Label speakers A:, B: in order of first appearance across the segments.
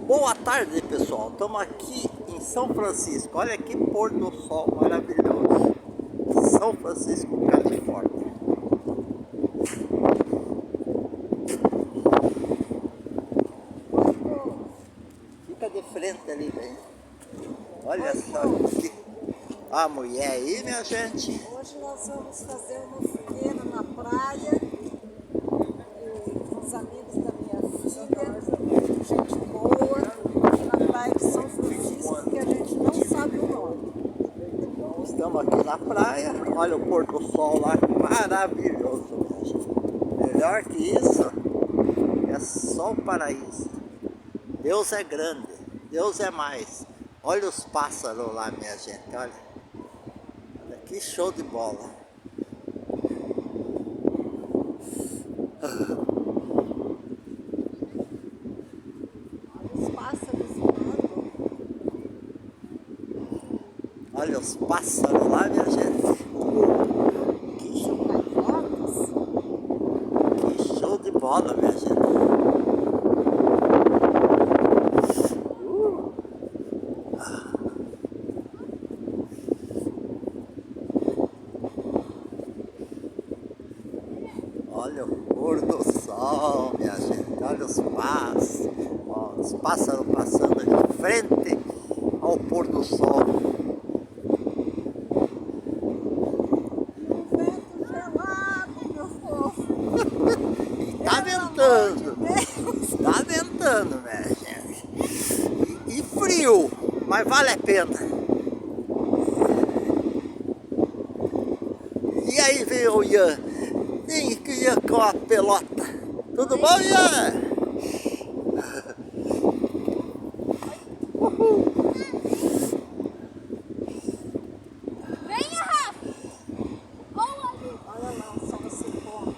A: Boa tarde, pessoal. Estamos aqui em São Francisco. Olha que pôr do sol maravilhoso. São Francisco, Califórnia. Fica de frente ali, velho. Olha só que... a mulher aí, minha gente.
B: Hoje nós vamos fazer uma fogueira na praia com os amigos da minha filha, gente boa, na praia de São Francisco, que a gente não sabe o nome.
A: Estamos aqui na praia, olha o pôr do sol lá, maravilhoso, minha gente. Melhor que isso, é só o paraíso. Deus é grande, Deus é mais. Olha os pássaros lá, minha gente, olha. Olha que show de bola.
B: Olha os pássaros voando.
A: Olha os pássaros lá, minha gente. Que show de bola, minha gente. Olha o pôr do sol, minha gente. Olha os pássaros. Ó, os pássaros passando de frente ao pôr do sol.
B: Um vento gelado, meu povo.
A: Tá ventando. Tá ventando, minha gente. E frio, mas vale a pena. E aí veio o Ian. Quem que ia com a pelota? Tudo bom, Ian?
B: Venha, Rafa! Olha lá o sol se pondo.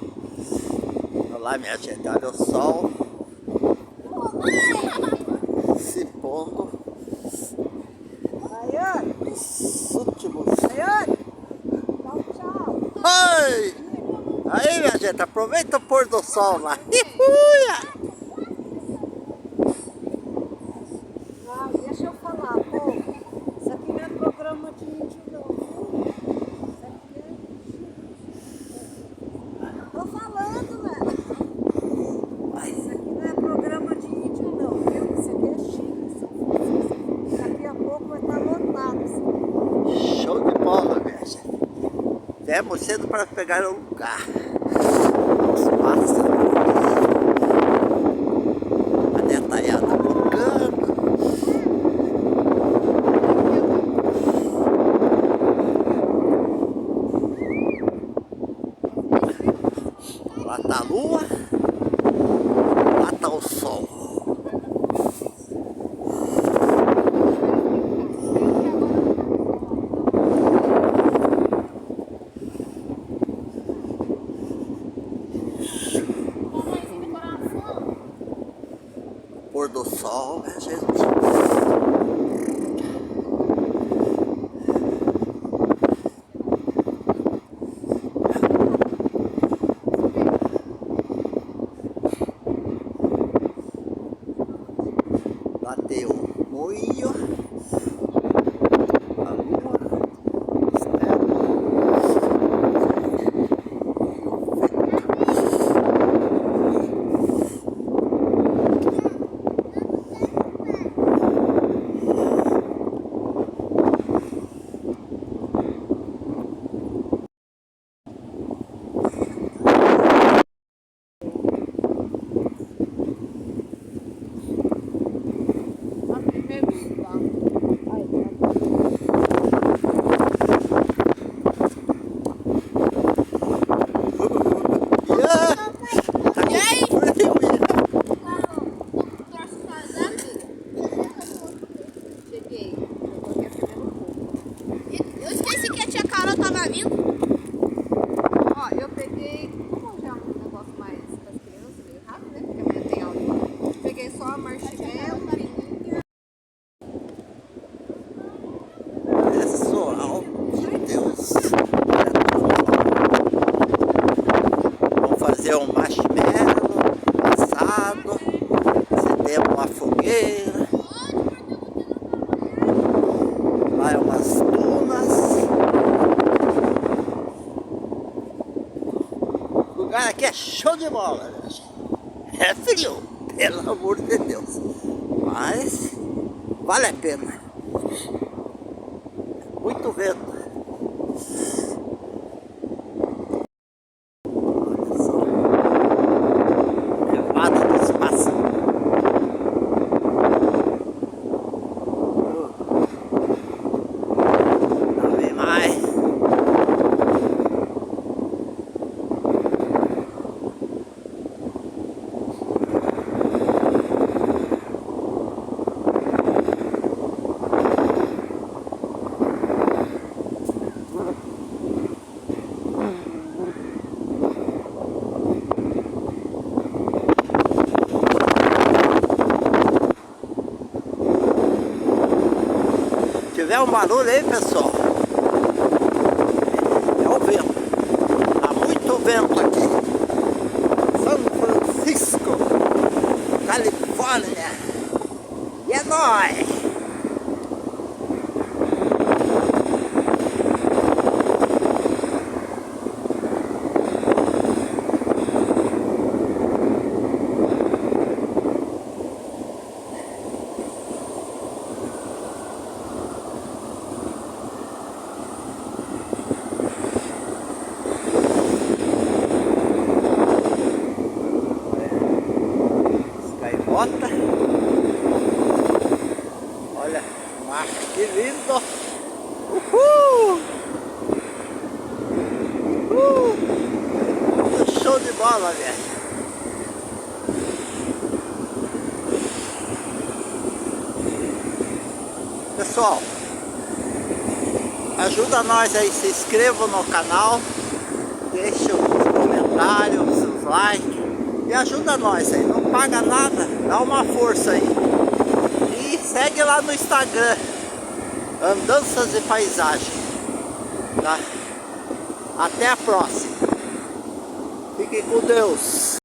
A: Olha lá, minha gente, olha o sol se pondo.
B: Rayane!
A: Os últimos.
B: Rayane! Tchau!
A: Oi! Aí, minha gente, aproveita o pôr do sol lá. Ihuia!
B: Ah, deixa eu falar, povo. Isso aqui não é programa de índio, não, viu? Isso aqui é... Tô falando, né? Isso aqui não é programa de índio, não, viu? Isso aqui é Chile. Daqui a pouco vai estar lotado.
A: Show de bola, minha gente. Viemos cedo para pegar o lugar. Os pássaros. A netaiada tocando. Lá tá a lua. Lá tá o sol. Pôr do sol, minha gente. Bateu o moinho, a lua,
C: Eu esqueci que a tia Carol tava vindo. Ó, eu peguei... Como já é um negócio mais para as crianças, meio rápido, né? Porque amanhã tem aula. Peguei só a marshmallow, fininha.
A: pessoal, meu Deus. Vamos fazer um marshmallow assado. Você tem uma fogueira. aqui é show de bola, gente. É frio, pelo amor de Deus. Mas vale a pena. Muito vento. Olha só. Levada dos pássaros. Não vem mais. Se tiver um barulho aí, pessoal, é o vento. Tá muito vento aqui. São Francisco, Califórnia. E é nóis! Gaivota. Olha, mar, que lindo! Uhul! Uhul! Show de bola, velho! Pessoal, ajuda nós aí, se inscreva no canal, deixa os comentários, os likes. E ajuda nós aí, não paga nada, dá uma força aí. E segue lá no Instagram, Andanças e Paisagem, tá? Até a próxima. Fiquem com Deus.